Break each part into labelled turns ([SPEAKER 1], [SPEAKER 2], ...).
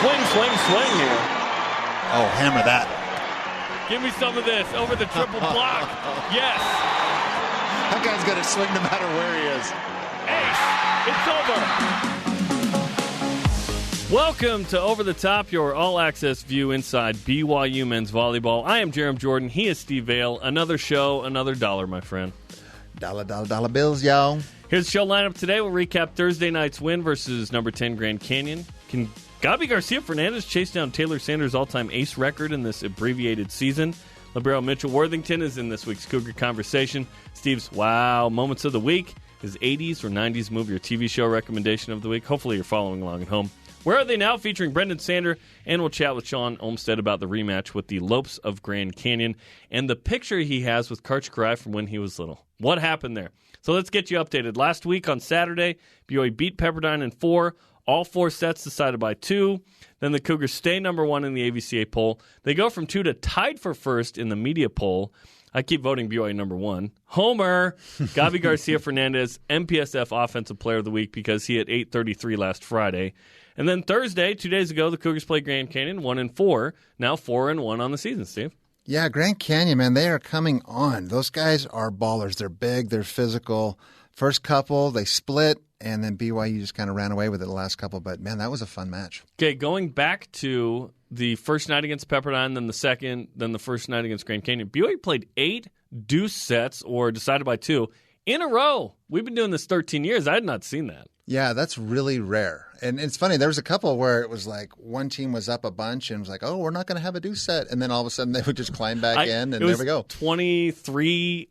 [SPEAKER 1] swing here.
[SPEAKER 2] Oh, hammer that.
[SPEAKER 1] Give me some of this over the triple block. Yes.
[SPEAKER 2] That guy's going to swing no matter where he is.
[SPEAKER 1] Ace, it's over. Welcome to Over the Top, your all-access view inside BYU men's volleyball. I am Jerem Jordan. He is Steve Vale. Another show, another dollar, my friend.
[SPEAKER 2] Dollar bills, y'all.
[SPEAKER 1] Here's the show lineup today. We'll recap Thursday night's win versus number 10 Grand Canyon. Can Gabi Garcia-Fernandez chase down Taylor Sanders' all-time ace record in this abbreviated season? Libero Mitchel Worthington is in this week's Cougar Conversation. Steve's Wow Moments of the Week. His 80s or 90s movie or TV show recommendation of the week. Hopefully you're following along at home. Where Are They Now? Featuring Brendan Sander. And we'll chat with Shawn Olmstead about the rematch with the Lopes of Grand Canyon and the picture he has with Karch Karai from when he was little. What happened there? So let's get you updated. Last week on Saturday, BYU beat Pepperdine in 4. All 4 sets decided by 2. Then the Cougars stay number 1 in the AVCA poll. They go from 2 to tied for first in the media poll. I keep voting BYU number 1. Homer, Gabi Garcia-Fernandez, MPSF Offensive Player of the Week because he hit .833 last Friday. And then Thursday, 2 days ago, the Cougars played Grand Canyon 1-4. Now 4-1 on the season, Steve.
[SPEAKER 2] Yeah, Grand Canyon, man, they are coming on. Those guys are ballers. They're big. They're physical. First couple, they split, and then BYU just kind of ran away with it the last couple. But, man, that was a fun match.
[SPEAKER 1] Okay, going back to the first night against Pepperdine, then the second, then the first night against Grand Canyon, BYU played 8 deuce sets or decided by 2 in a row. We've been doing this 13 years. I had not seen that.
[SPEAKER 2] Yeah, that's really rare. And it's funny, there was a couple where it was like one team was up a bunch and was like, oh, we're not going to have a deuce set. And then all of a sudden they would just climb back in, and there we go. 23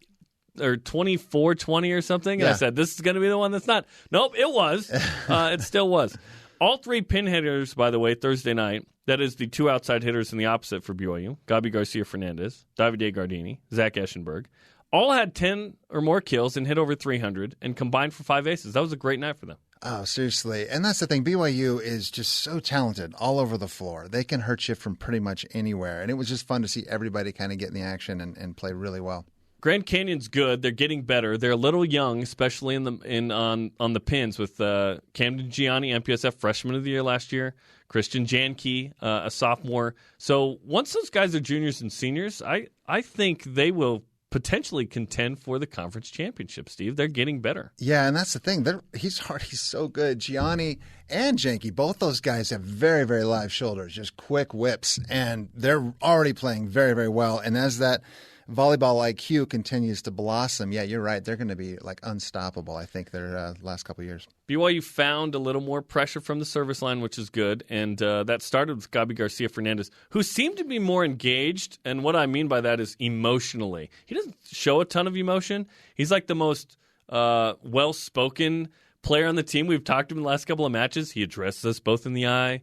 [SPEAKER 2] or 24-20 or something. And I said, this is going to be the one that's not. Nope, it was. It still was. All 3 pin hitters, by the way, Thursday night, that is the 2 outside hitters in the opposite for BYU, Gabi Garcia-Fernandez, Davide Gardini, Zach Eschenberg, all had 10 or more kills and hit over 300 and combined for 5 aces. That was a great night for them. Oh, seriously. And that's the thing. BYU is just so talented all over the floor. They can hurt you from pretty much anywhere. And it was just fun to see everybody kind of get in the action and play really well.
[SPEAKER 1] Grand Canyon's good. They're getting better. They're a little young, especially on the pins with Camden Gianni, MPSF Freshman of the Year last year, Christian Janke, a sophomore. So once those guys are juniors and seniors, I think they will potentially contend for the conference championship, Steve. They're getting better.
[SPEAKER 2] Yeah, and that's the thing. He's hard. He's so good. Gianni and Janke, both those guys have very, very live shoulders, just quick whips, and they're already playing very, very well. And as that volleyball IQ continues to blossom, yeah, you're right. They're going to be like unstoppable, I think, their last couple of years.
[SPEAKER 1] BYU found a little more pressure from the service line, which is good, and that started with Gabi Garcia-Fernandez, who seemed to be more engaged, and what I mean by that is emotionally. He doesn't show a ton of emotion. He's like the most well-spoken player on the team. We've talked to him in the last couple of matches. He addresses us both in the eye.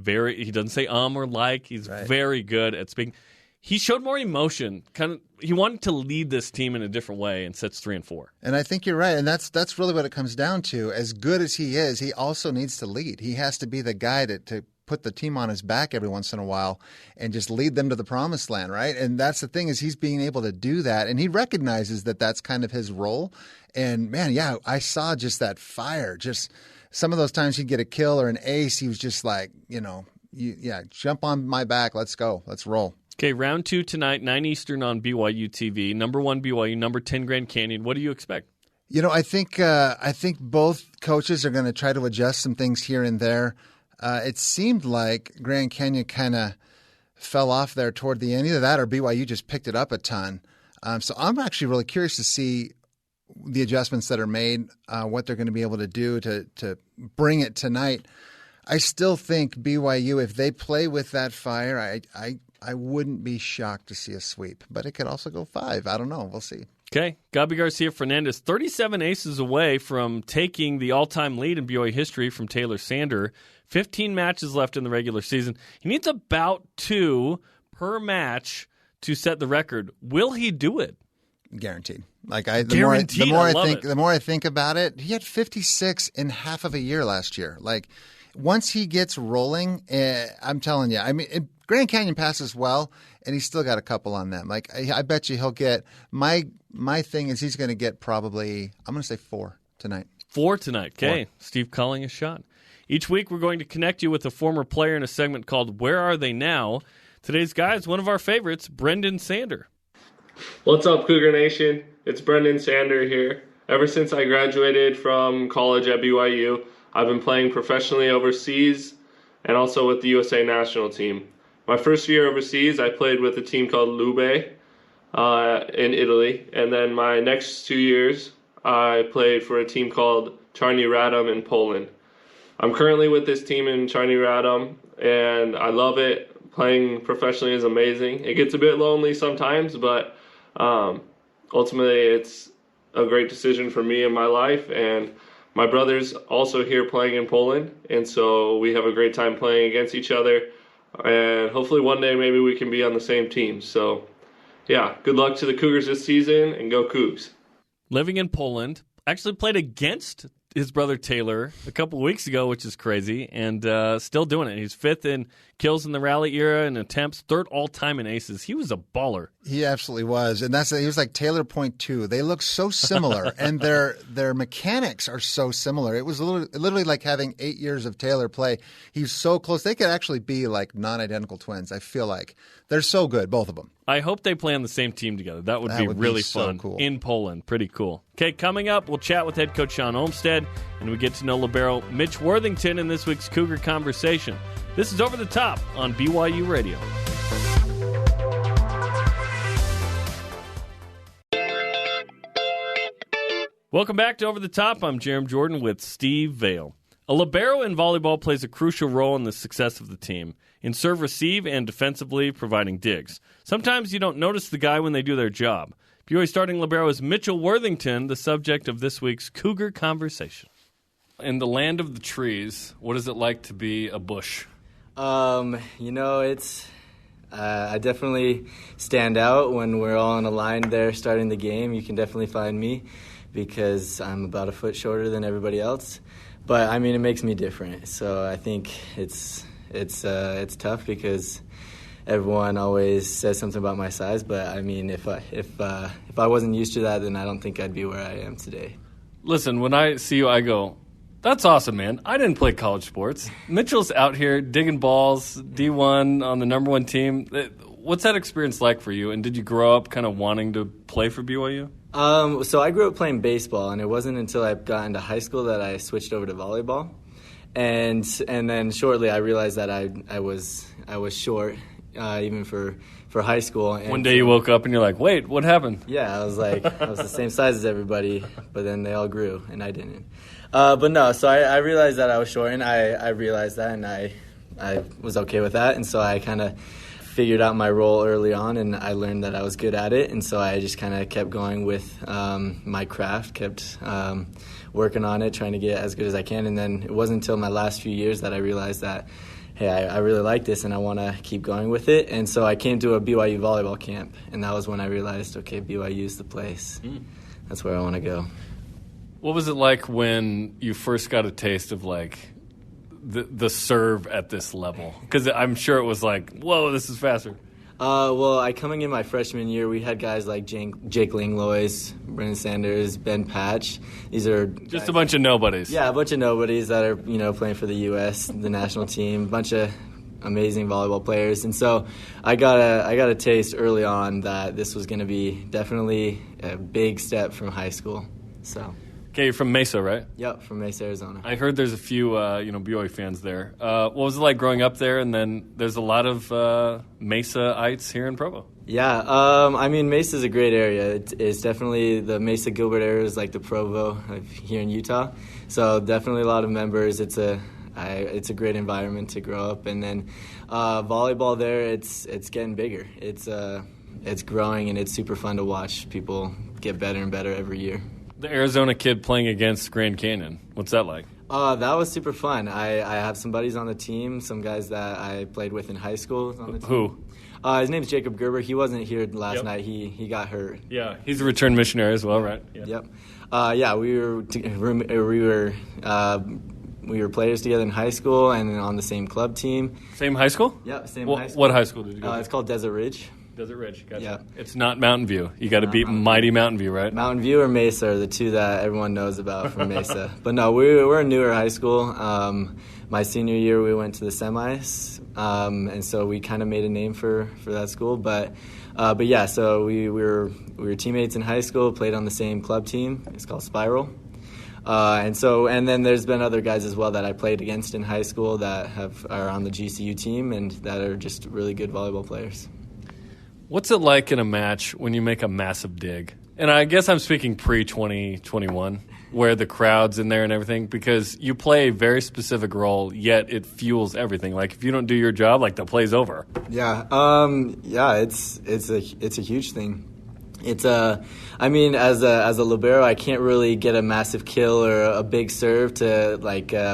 [SPEAKER 1] Yeah. He doesn't say or like. He's very good at speaking. He showed more emotion. He wanted to lead this team in a different way in sets 3 and 4.
[SPEAKER 2] And I think you're right. And that's really what it comes down to. As good as he is, he also needs to lead. He has to be the guy to put the team on his back every once in a while and just lead them to the promised land, right? And that's the thing, is he's being able to do that. And he recognizes that that's kind of his role. And, man, yeah, I saw just that fire. Just some of those times he'd get a kill or an ace, he was just like, jump on my back. Let's go. Let's roll.
[SPEAKER 1] Okay, round 2 tonight, 9 Eastern on BYUtv. Number 1 BYU, number 10 Grand Canyon. What do you expect?
[SPEAKER 2] I think both coaches are going to try to adjust some things here and there. It seemed like Grand Canyon kind of fell off there toward the end. Either that or BYU just picked it up a ton. So I'm actually really curious to see the adjustments that are made, what they're going to be able to do to bring it tonight. I still think BYU, if they play with that fire, I wouldn't be shocked to see a sweep, but it could also go 5. I don't know. We'll see.
[SPEAKER 1] Okay. Gabi Garcia-Fernandez, 37 aces away from taking the all-time lead in BYU history from Taylor Sander. 15 matches left in the regular season. He needs about 2 per match to set the record. Will he do it?
[SPEAKER 2] Guaranteed. The more I think about it, he had 56 in half of a year last year. Like, once he gets rolling, I'm telling you, I mean, Grand Canyon passes well, and he's still got a couple on them. Like, I bet you he'll get my thing is he's going to get probably, I'm going to say 4 tonight.
[SPEAKER 1] 4 tonight. Okay.
[SPEAKER 2] 4.
[SPEAKER 1] Steve calling a shot. Each week, we're going to connect you with a former player in a segment called Where Are They Now? Today's guy is one of our favorites, Brendan Sander.
[SPEAKER 3] What's up, Cougar Nation? It's Brendan Sander here. Ever since I graduated from college at BYU, I've been playing professionally overseas and also with the USA national team. My first year overseas, I played with a team called Libero in Italy, and then my next 2 years, I played for a team called Czarny Radom in Poland. I'm currently with this team in Czarny Radom, and I love it. Playing professionally is amazing. It gets a bit lonely sometimes, but ultimately it's a great decision for me in my life, and my brother's also here playing in Poland, and so we have a great time playing against each other, and hopefully one day maybe we can be on the same team. So yeah, good luck to the Cougars this season, and go Cougs.
[SPEAKER 1] Living in Poland, actually played against his brother Taylor a couple weeks ago, which is crazy, and still doing it. He's fifth in kills in the rally era and attempts, third all-time in aces. He was a baller.
[SPEAKER 2] He absolutely was, and he was like Taylor Point 2. They look so similar, and their mechanics are so similar. It was literally like having 8 years of Taylor play. He's so close. They could actually be like non-identical twins, I feel like. They're so good, both of them.
[SPEAKER 1] I hope they play on the same team together. That would be really fun.
[SPEAKER 2] Cool.
[SPEAKER 1] In Poland. Pretty cool. Okay, coming up, we'll chat with head coach Shawn Olmstead, and we get to know libero Mitch Worthington in this week's Cougar Conversation. This is Over the Top on BYU Radio. Welcome back to Over the Top. I'm Jerem Jordan with Steve Vale. A libero in volleyball plays a crucial role in the success of the team, in serve-receive and defensively providing digs. Sometimes you don't notice the guy when they do their job. BYU starting libero is Mitchel Worthington, the subject of this week's Cougar Conversation. In the land of the trees, what is it like to be a bush?
[SPEAKER 4] It's I definitely stand out when we're all on a line there starting the game. You can definitely find me because I'm about a foot shorter than everybody else. But I mean, it makes me different. So I think it's tough because everyone always says something about my size. But I mean, if I wasn't used to that, then I don't think I'd be where I am today.
[SPEAKER 1] Listen, when I see you, I go, that's awesome, man. I didn't play college sports. Mitchell's out here digging balls, D1 on the number one team. What's that experience like for you? And did you grow up kind of wanting to play for BYU?
[SPEAKER 4] So I grew up playing baseball, and it wasn't until I got into high school that I switched over to volleyball. And then shortly I realized that I was short, even for high school. And
[SPEAKER 1] one day you woke up and you're like, wait, what happened?
[SPEAKER 4] Yeah, I was like, I was the same size as everybody, but then they all grew and I didn't. But no, so I realized that I was short, and I realized that, and I was okay with that, and so I kind of figured out my role early on, and I learned that I was good at it, and so I just kind of kept going with my craft, kept working on it, trying to get as good as I can, and then it wasn't until my last few years that I realized that, hey, I really like this, and I want to keep going with it, and so I came to a BYU volleyball camp, and that was when I realized, okay, BYU's the place. That's where I want to go.
[SPEAKER 1] What was it like when you first got a taste of, like, the serve at this level? Because I'm sure it was like, whoa, this is faster.
[SPEAKER 4] Well, coming in my freshman year, we had guys like Jake Langlois, Brendan Sanders, Ben Patch. These are
[SPEAKER 1] just guys, a bunch of nobodies.
[SPEAKER 4] Yeah, a bunch of nobodies that are playing for the U.S., the national team. A bunch of amazing volleyball players, and so I got a taste early on that this was going to be definitely a big step from high school. So.
[SPEAKER 1] Okay, you're from Mesa, right?
[SPEAKER 4] Yep, from Mesa, Arizona.
[SPEAKER 1] I heard there's a few, BYU fans there. What was it like growing up there? And then there's a lot of Mesa-ites here in Provo.
[SPEAKER 4] Yeah, Mesa's a great area. It's definitely the Mesa-Gilbert area is like the Provo here in Utah. So definitely a lot of members. It's a great environment to grow up. And then volleyball there, it's getting bigger. It's growing, and it's super fun to watch people get better and better every year.
[SPEAKER 1] The Arizona kid playing against Grand Canyon, what's that like?
[SPEAKER 4] That was super fun. I have some buddies on the team, some guys that I played with in high school on the team.
[SPEAKER 1] Who?
[SPEAKER 4] His name's Jacob Gerber. He wasn't here last night. He got hurt.
[SPEAKER 1] Yeah, he's a return missionary as well, right?
[SPEAKER 4] Yeah. Yep. We were players together in high school and on the same club team.
[SPEAKER 1] Same high school?
[SPEAKER 4] Yeah, same high school.
[SPEAKER 1] What high school did you go to?
[SPEAKER 4] It's called Desert Ridge.
[SPEAKER 1] Desert Ridge. Gotcha.
[SPEAKER 4] Yeah.
[SPEAKER 1] It's not Mountain View. You got to beat mighty Mountain View, right?
[SPEAKER 4] Mountain View or Mesa are the two that everyone knows about from Mesa. But no, we're a newer high school. My senior year, we went to the semis, and so we kind of made a name for that school. But yeah, so we were teammates in high school, played on the same club team. It's called Spiral. And then there's been other guys as well that I played against in high school that are on the GCU team and that are just really good volleyball players.
[SPEAKER 1] What's it like in a match when you make a massive dig? And I guess I'm speaking pre-2021, where the crowd's in there and everything, because you play a very specific role, yet it fuels everything. Like, if you don't do your job, like, the play's over.
[SPEAKER 4] Yeah, it's a huge thing. It's I mean, as a libero, I can't really get a massive kill or a big serve to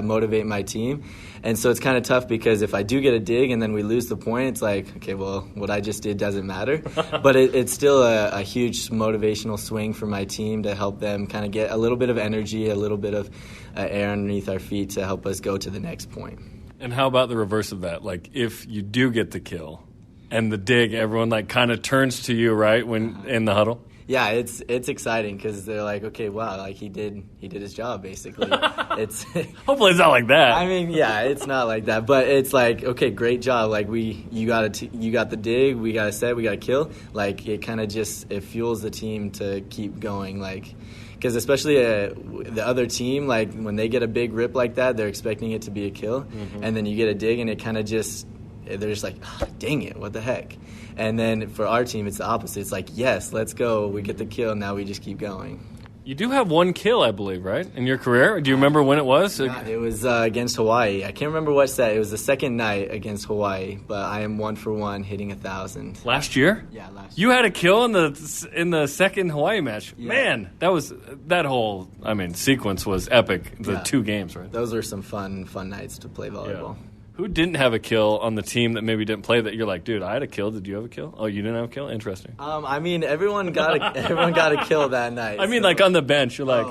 [SPEAKER 4] motivate my team, and so it's kind of tough because if I do get a dig and then we lose the point, it's like, okay, well, what I just did doesn't matter. But it's still a huge motivational swing for my team to help them kind of get a little bit of energy, a little bit of air underneath our feet to help us go to the next point.
[SPEAKER 1] And how about the reverse of that? Like, if you do get the kill and the dig, everyone like kind of turns to you, right, when in the huddle?
[SPEAKER 4] Yeah, it's exciting because they're like, okay, wow, like he did his job basically. It's
[SPEAKER 1] hopefully it's not like that.
[SPEAKER 4] I mean, yeah, it's not like that, but it's like, okay, great job. Like you got the dig, we got a set, we got a kill. Like it kind of it fuels the team to keep going. Like because especially the other team, like when they get a big rip like that, they're expecting it to be a kill, and then you get a dig, and it kind of they're just like, oh, dang it, what the heck? And then for our team, it's the opposite. It's like, yes, let's go. We get the kill. Now we just keep going.
[SPEAKER 1] You do have one kill, I believe, right, in your career? Do you remember when it was?
[SPEAKER 4] It was against Hawaii. I can't remember what set. It was the second night against Hawaii, but I am 1 for 1 hitting 1,000.
[SPEAKER 1] Last year?
[SPEAKER 4] Yeah, last
[SPEAKER 1] You
[SPEAKER 4] year.
[SPEAKER 1] had a kill in the second Hawaii match. Yeah. Man, that whole sequence was epic. The 2 games, right?
[SPEAKER 4] Those were some fun nights to play volleyball.
[SPEAKER 1] Yeah. Who didn't have a kill on the team that maybe didn't play that you're like, dude, I had a kill. Did you have a kill? Oh, you didn't have a kill? Interesting.
[SPEAKER 4] I mean, everyone got a kill that night.
[SPEAKER 1] I mean, like on the bench, you're like,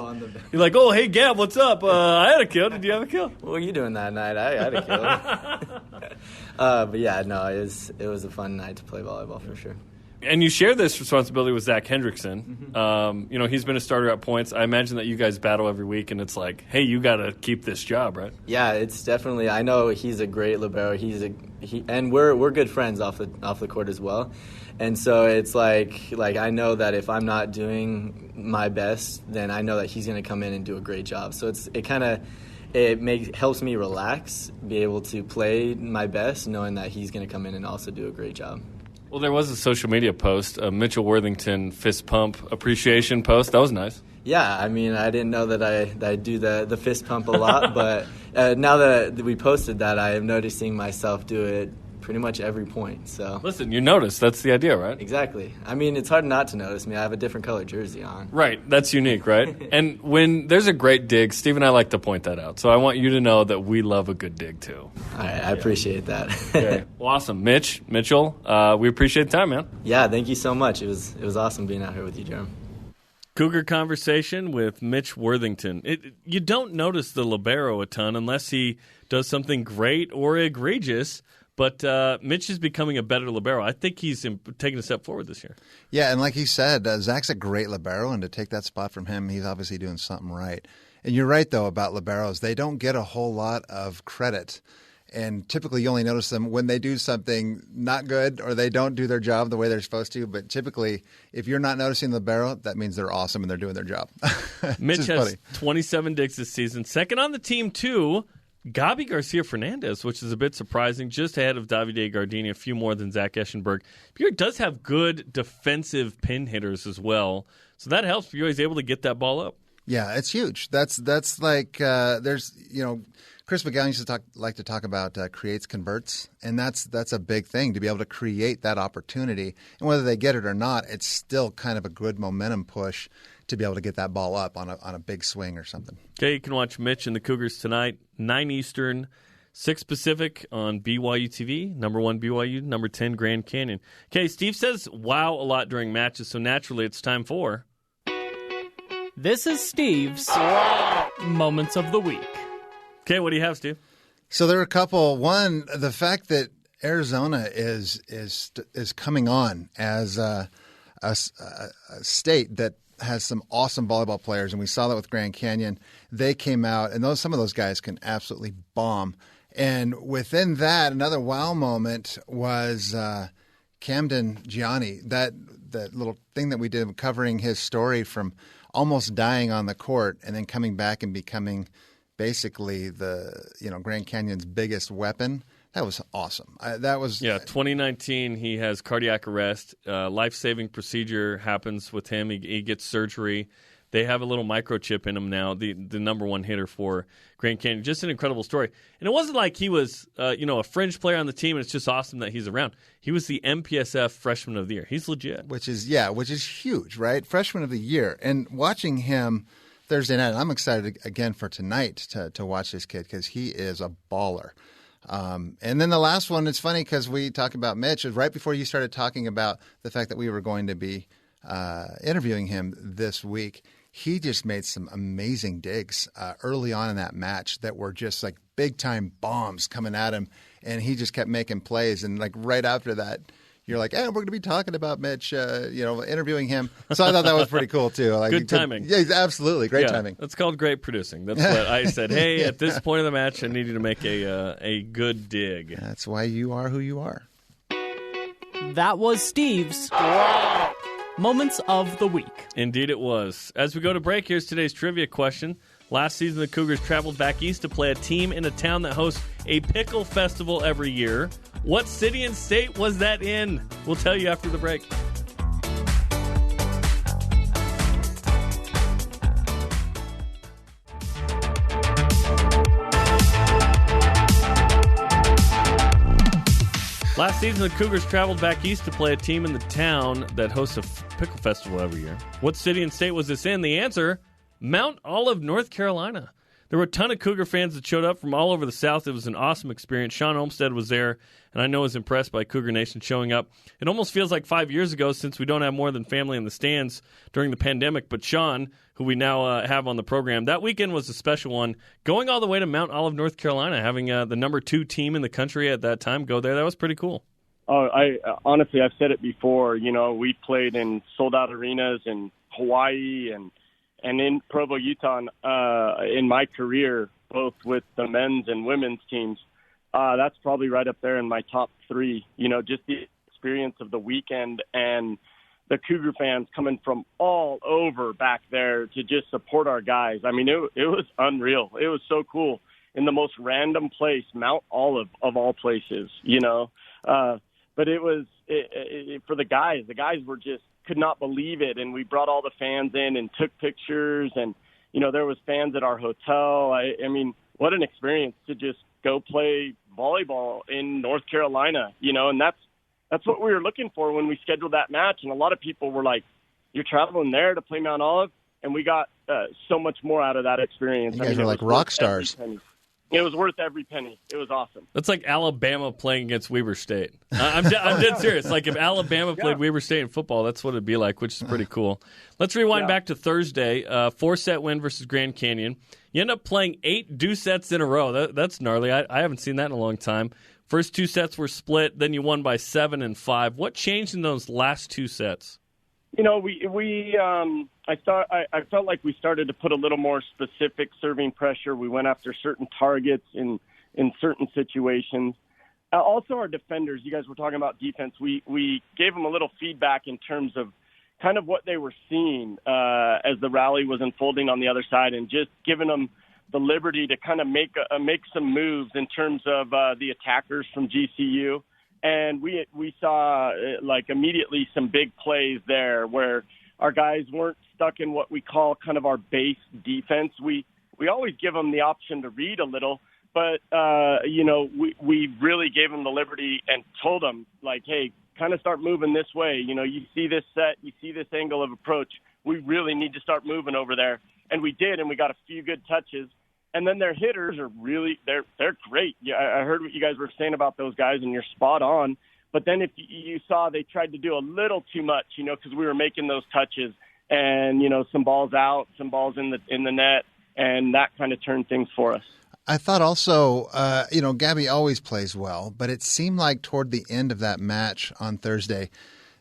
[SPEAKER 1] you're like, oh, hey, Gab, what's up? I had a kill. Did you have a kill?
[SPEAKER 4] What were you doing that night? I had a kill. But yeah, no, it was a fun night to play volleyball for sure.
[SPEAKER 1] And you share this responsibility with Zach Hendrickson. He's been a starter at points. I imagine that you guys battle every week, and it's like, hey, you got to keep this job, right?
[SPEAKER 4] Yeah, it's definitely. I know he's a great libero. And we're good friends off the court as well. And so it's like I know that if I'm not doing my best, then I know that he's going to come in and do a great job. So it helps me relax, be able to play my best, knowing that he's going to come in and also do a great job.
[SPEAKER 1] Well, there was a social media post, a Mitchel Worthington fist pump appreciation post. That was nice.
[SPEAKER 4] Yeah, I mean, I didn't know that I do the fist pump a lot, but now that we posted that, I am noticing myself do it pretty much every point. So
[SPEAKER 1] listen, you notice. That's the idea, right?
[SPEAKER 4] Exactly. I mean, it's hard not to notice me. I have a different color jersey on.
[SPEAKER 1] Right. That's unique, right? And when there's a great dig, Steve and I like to point that out. So I want you to know that we love a good dig, too.
[SPEAKER 4] All right. I appreciate that.
[SPEAKER 1] Okay. Well, awesome. Mitchell, we appreciate the time, man.
[SPEAKER 4] Yeah, thank you so much. It was awesome being out here with you, Jeremy.
[SPEAKER 1] Cougar conversation with Mitch Worthington. You don't notice the libero a ton unless he does something great or egregious. But Mitch is becoming a better libero. I think he's taking a step forward this year.
[SPEAKER 2] Yeah, and like he said, Zach's a great libero, and to take that spot from him, he's obviously doing something right. And you're right, though, about liberos. They don't get a whole lot of credit. And typically you only notice them when they do something not good or they don't do their job the way they're supposed to. But typically, if you're not noticing the libero, that means they're awesome and they're doing their job.
[SPEAKER 1] Mitch has 27 digs this season. Second on the team, too. Gabi Garcia-Fernandez, which is a bit surprising, just ahead of Davide Gardini, a few more than Zach Eschenberg. BYU does have good defensive pin hitters as well, so that helps. BYU is able to get that ball up.
[SPEAKER 2] Yeah, it's huge. That's like there's Chris McGowan used to like to talk about creates converts, and that's a big thing to be able to create that opportunity. And whether they get it or not, it's still kind of a good momentum push to be able to get that ball up on a big swing or something.
[SPEAKER 1] Okay, you can watch Mitch and the Cougars tonight, 9 Eastern, 6 Pacific on BYUtv, number 1 BYU, number 10 Grand Canyon. Okay, Steve says wow a lot during matches, so naturally it's time for...
[SPEAKER 5] This is Steve's Moments of the Week.
[SPEAKER 1] Okay, what do you have, Steve?
[SPEAKER 2] So there are a couple. One, the fact that Arizona is coming on as a state that has some awesome volleyball players, and we saw that with Grand Canyon. They came out, and some of those guys can absolutely bomb. And within that, another wow moment was Camden Gianni. That little thing that we did covering his story from almost dying on the court and then coming back and becoming basically Grand Canyon's biggest weapon. That was awesome.
[SPEAKER 1] 2019, he has cardiac arrest. Life-saving procedure happens with him. He gets surgery. They have a little microchip in him now, the number one hitter for Grand Canyon. Just an incredible story. And it wasn't like he was a fringe player on the team, and it's just awesome that he's around. He was the MPSF Freshman of the Year. He's legit.
[SPEAKER 2] Which is huge, right? Freshman of the Year. And watching him Thursday night, I'm excited again for tonight to watch this kid because he is a baller. And then the last one, it's funny because we talk about Mitch. Right before you started talking about the fact that we were going to be interviewing him this week, he just made some amazing digs early on in that match that were just like big-time bombs coming at him, and he just kept making plays. And like right after that, you're like, hey, we're going to be talking about Mitch, interviewing him. So I thought that was pretty cool, too. Like,
[SPEAKER 1] good timing.
[SPEAKER 2] Yeah, absolutely. Great timing.
[SPEAKER 1] That's called great producing. That's what I said. Hey, at this point of the match, I need you to make a good dig.
[SPEAKER 2] That's why you are who you are.
[SPEAKER 5] That was Steve's Moments of the Week.
[SPEAKER 1] Indeed it was. As we go to break, here's today's trivia question. Last season, the Cougars traveled back east to play a team in a town that hosts a pickle festival every year. What city and state was that in? We'll tell you after the break. Last season, the Cougars traveled back east to play a team in the town that hosts a pickle festival every year. What city and state was this in? The answer, Mount Olive, North Carolina. There were a ton of Cougar fans that showed up from all over the South. It was an awesome experience. Shawn Olmstead was there, and I know was impressed by Cougar Nation showing up. It almost feels like 5 years ago since we don't have more than family in the stands during the pandemic. But Shawn, who we now have on the program, that weekend was a special one. Going all the way to Mount Olive, North Carolina, having the number 2 team in the country at that time go there, that was pretty cool.
[SPEAKER 6] Oh, honestly, I've said it before. We played in sold-out arenas in Hawaii and in Provo, Utah, in my career, both with the men's and women's teams. That's probably right up there in my top 3. Just the experience of the weekend and the Cougar fans coming from all over back there to just support our guys. I mean, it was unreal. It was so cool in the most random place, Mount Olive of all places, But it was for the guys. The guys were just could not believe it, and we brought all the fans in and took pictures, and there was fans at our hotel. I mean, what an experience to just go play volleyball in North Carolina, and that's what we were looking for when we scheduled that match. And a lot of people were like, "You're traveling there to play Mount Olive," and we got so much more out of that experience.
[SPEAKER 2] You guys were like rock stars.
[SPEAKER 6] It was worth every penny. It was awesome.
[SPEAKER 1] That's like Alabama playing against Weber State. I'm dead serious. Like if Alabama played Weber State in football, that's what it'd be like, which is pretty cool. Let's rewind back to Thursday. 4-set win versus Grand Canyon. You end up playing 8 due sets in a row. That's gnarly. I haven't seen that in a long time. First 2 sets were split. Then you won by 7 and 5. What changed in those last 2 sets? I felt like we started to put a little more specific serving pressure. We went after certain targets in certain situations. Also, our defenders, you guys were talking about defense. We gave them a little feedback in terms of kind of what they were seeing as the rally was unfolding on the other side, and just giving them the liberty to kind of make some moves in terms of the attackers from GCU. And we saw like immediately some big plays there where our guys weren't stuck in what we call kind of our base defense. We always give them the option to read a little, but we really gave them the liberty and told them like, hey, kind of start moving this way. You see this set, you see this angle of approach. We really need to start moving over there. And we did, and we got a few good touches. And then their hitters are really they're great. Yeah, I heard what you guys were saying about those guys, and you're spot on. But then if you saw they tried to do a little too much, because we were making those touches, and some balls out, some balls in the net, and that kind of turned things for us.
[SPEAKER 2] I thought also, Gabby always plays well, but it seemed like toward the end of that match on Thursday,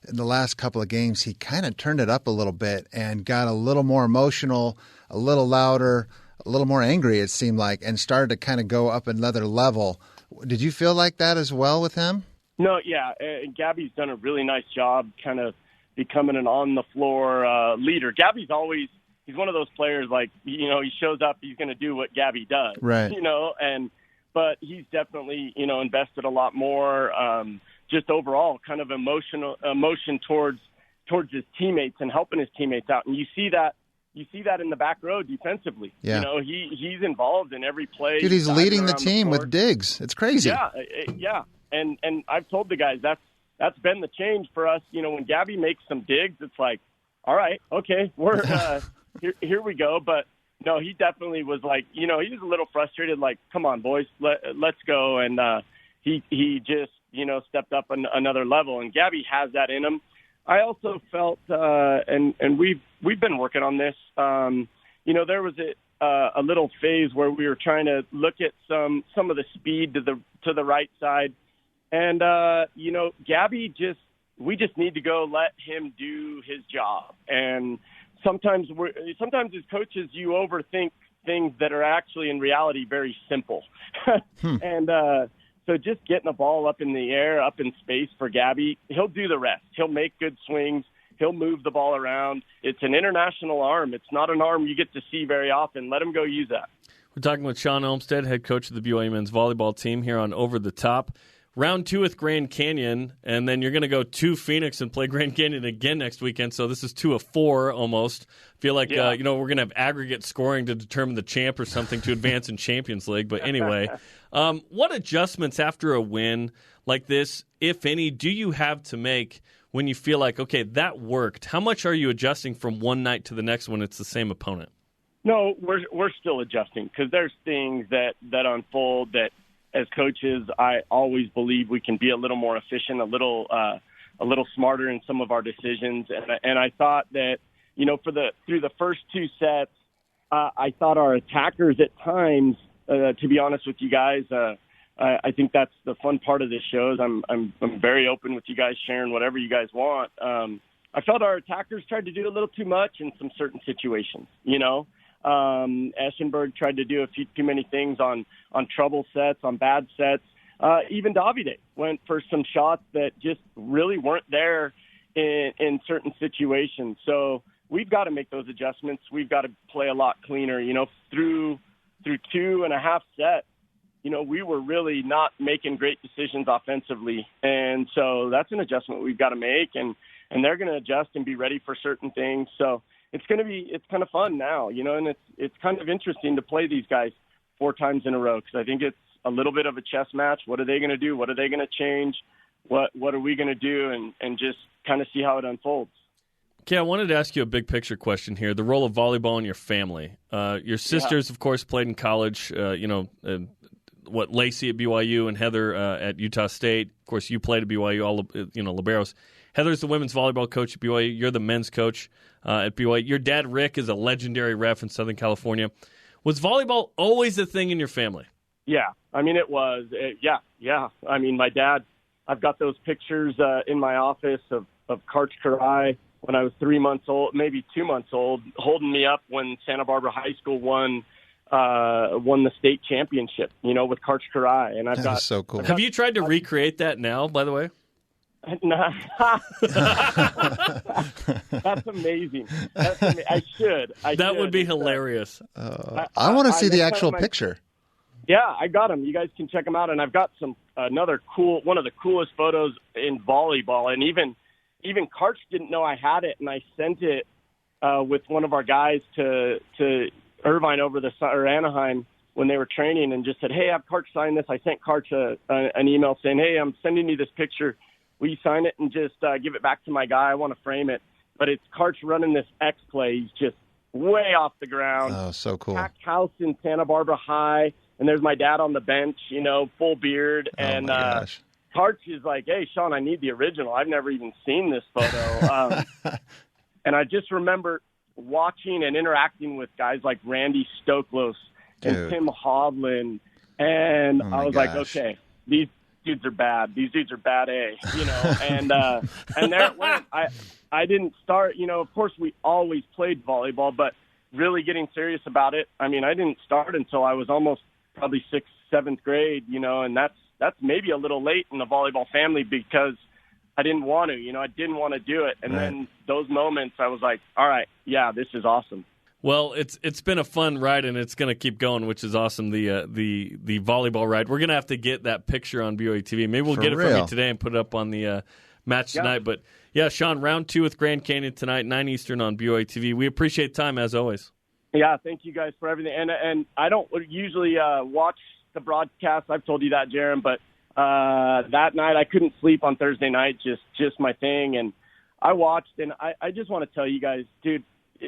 [SPEAKER 2] in the last couple of games, he kind of turned it up a little bit and got a little more emotional, a little louder, a little more angry, it seemed like, and started to kind of go up another level. Did you feel like that as well with him?
[SPEAKER 6] No, yeah. Gabby's done a really nice job kind of becoming an on-the-floor leader. Gabby's always – he's one of those players like, he shows up, he's going to do what Gabby does.
[SPEAKER 2] Right.
[SPEAKER 6] But he's definitely, invested a lot more just overall kind of emotion towards his teammates and helping his teammates out. And you see that in the back row defensively.
[SPEAKER 2] Yeah.
[SPEAKER 6] He's involved in every play.
[SPEAKER 2] Dude, he's leading the team with digs. It's crazy.
[SPEAKER 6] Yeah. And I've told the guys that's been the change for us. When Gabby makes some digs, it's like, all right, okay, we're here we go. But no, he definitely was like, he was a little frustrated. Like, come on, boys, let's go. And he just stepped up another level. And Gabby has that in him. I also felt, and we've been working on this. There was a little phase where we were trying to look at some of the speed to the right side, and Gabby we just need to go let him do his job. And sometimes as coaches, you overthink things that are actually in reality very simple, and. So just getting the ball up in the air, up in space for Gabby, he'll do the rest. He'll make good swings. He'll move the ball around. It's an international arm. It's not an arm you get to see very often. Let him go use that.
[SPEAKER 1] We're talking with Shawn Olmstead, head coach of the BYU men's volleyball team here on Over the Top. Round 2 with Grand Canyon, and then you're going to go to Phoenix and play Grand Canyon again next weekend. So this is 2 of 4 almost. Feel like we're going to have aggregate scoring to determine the champ or something to advance in Champions League. But anyway, what adjustments after a win like this, if any, do you have to make when you feel like, okay, that worked? How much are you adjusting from one night to the next when it's the same opponent?
[SPEAKER 6] No, we're still adjusting because there's things that unfold that. As coaches, I always believe we can be a little more efficient, a little smarter in some of our decisions. And I thought that, through the first 2 sets, I thought our attackers at times, to be honest with you guys, I think that's the fun part of this show. Is I'm very open with you guys, sharing whatever you guys want. I felt our attackers tried to do a little too much in some certain situations, Eschenberg tried to do a few too many things on trouble sets, on bad sets. Even Davide went for some shots that just really weren't there in certain situations. So we've got to make those adjustments. We've got to play a lot cleaner. Through 2.5 sets, we were really not making great decisions offensively. And so that's an adjustment we've got to make, and they're going to adjust and be ready for certain things. So it's kind of fun now, and it's kind of interesting to play these guys 4 times in a row because I think it's a little bit of a chess match. What are they going to do? What are they going to change? What are we going to do? And just kind of see how it unfolds.
[SPEAKER 1] Okay, I wanted to ask you a big picture question here. The role of volleyball in your family. Your sisters, of course, played in college. Lacey at BYU and Heather at Utah State. Of course, you played at BYU. All liberos. Heather's the women's volleyball coach at BYU. You're the men's coach at BYU. Your dad, Rick, is a legendary ref in Southern California. Was volleyball always a thing in your family?
[SPEAKER 6] Yeah. I mean, it was. Yeah. I mean, my dad, I've got those pictures in my office of Karch Karai when I was 3 months old, maybe 2 months old, holding me up when Santa Barbara High School won the state championship, with Karch Karai. And
[SPEAKER 2] That is so cool.
[SPEAKER 1] Have you tried to recreate that now, by the way?
[SPEAKER 6] That's amazing. I should.
[SPEAKER 1] That would be hilarious.
[SPEAKER 2] I want to see the actual picture.
[SPEAKER 6] Yeah, I got them. You guys can check them out. And I've got one of the coolest photos in volleyball. And even Karch didn't know I had it, and I sent it with one of our guys to Irvine or Anaheim when they were training, and just said, "Hey, have Karch sign this." I sent Karch an email saying, "Hey, I'm sending you this picture. Will you sign it and just give it back to my guy? I want to frame it." But it's Karch running this X play. He's just way off the ground.
[SPEAKER 2] Oh, so cool.
[SPEAKER 6] Packed house in Santa Barbara High. And there's my dad on the bench, full beard. And
[SPEAKER 2] my gosh.
[SPEAKER 6] Karch is like, "Hey, Shawn, I need the original. I've never even seen this photo." And I just remember watching and interacting with guys like Randy Stoklos and Tim Hovland. And I was like, okay, these dudes are bad. These dudes are bad A, you know. And there it went. I didn't start, you know, of course we always played volleyball, but really getting serious about it, I mean, I didn't start until I was almost probably 6th, 7th grade, you know, and that's maybe a little late in the volleyball family because I didn't want to, you know, I didn't want to do it. And then those moments I was like, all right, yeah, this is awesome.
[SPEAKER 1] Well, it's been a fun ride, and it's going to keep going, which is awesome. The volleyball ride. We're going to have to get that picture on BYUtv. Maybe we'll get it from you today and put it up on the match tonight. But yeah, Shawn, round 2 with Grand Canyon tonight, 9 Eastern on BYUtv. We appreciate time as always.
[SPEAKER 6] Yeah, thank you guys for everything. And I don't usually watch the broadcast. I've told you that, Jaron, but that night I couldn't sleep on Thursday night. Just my thing, and I watched, and I just want to tell you guys, dude.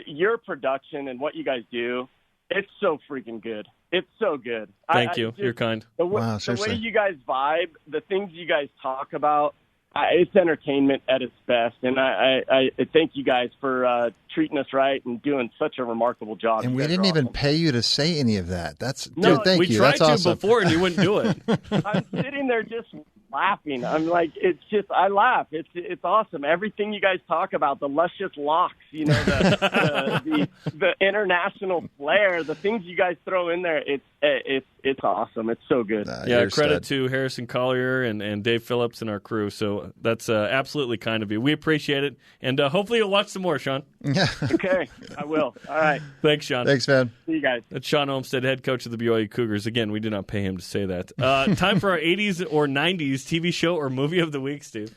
[SPEAKER 6] Your production and what you guys do, it's so freaking good. It's so good.
[SPEAKER 1] Thank you. You're kind.
[SPEAKER 6] The way you guys vibe, the things you guys talk about, it's entertainment at its best. And I thank you guys for treating us right and doing such a remarkable job.
[SPEAKER 2] And we didn't even pay you to say any of that. Thank you.
[SPEAKER 1] We tried
[SPEAKER 2] That's awesome.
[SPEAKER 1] Before, and you wouldn't do it.
[SPEAKER 6] I'm sitting there just laughing. I'm like, I laugh. It's awesome. Everything you guys talk about, the luscious locks, you know, the international flair, the things you guys throw in there, it's awesome. It's so good.
[SPEAKER 1] Credit to Harrison Collier and Dave Phillips and our crew. So that's absolutely kind of you. We appreciate it. And hopefully you'll watch some more, Shawn.
[SPEAKER 2] Yeah.
[SPEAKER 6] Okay, I will. All right.
[SPEAKER 1] Thanks, Shawn.
[SPEAKER 2] Thanks, man.
[SPEAKER 6] See you guys.
[SPEAKER 1] That's Shawn Olmstead, head coach of the BYU Cougars. Again, we did not pay him to say that. Time for our 80s or 90s TV show or movie of the week, Steve.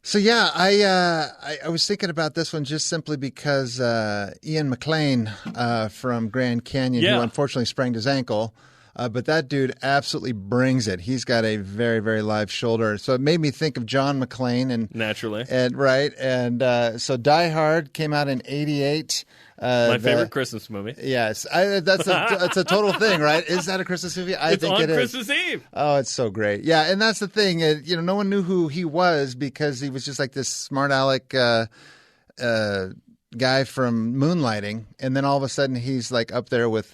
[SPEAKER 2] So, yeah, I was thinking about this one just simply because Ian McLean from Grand Canyon, who unfortunately sprained his ankle, but that dude absolutely brings it. He's got a very, very live shoulder. So it made me think of John McClane.
[SPEAKER 1] Naturally.
[SPEAKER 2] So Die Hard came out in 88.
[SPEAKER 1] My favorite Christmas movie.
[SPEAKER 2] Yes. That's a total thing, right? Is that a Christmas movie? I think it is.
[SPEAKER 1] It's on Christmas Eve.
[SPEAKER 2] Oh, it's so great. Yeah, and that's the thing. No one knew who he was because he was just like this smart aleck guy from Moonlighting. And then all of a sudden he's like up there with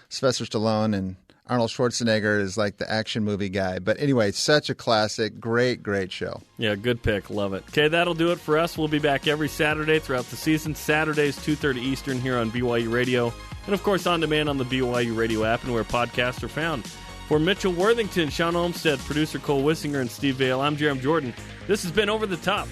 [SPEAKER 2] Sylvester Stallone, and Arnold Schwarzenegger is like the action movie guy. But anyway, such a classic. Great, great show.
[SPEAKER 1] Yeah, good pick. Love it. Okay, that'll do it for us. We'll be back every Saturday throughout the season. Saturdays, 2:30 Eastern here on BYU Radio. And, of course, on demand on the BYU Radio app and where podcasts are found. For Mitchell Worthington, Shawn Olmstead, producer Cole Wissinger, and Steve Vale, I'm Jeremy Jordan. This has been Over the Top.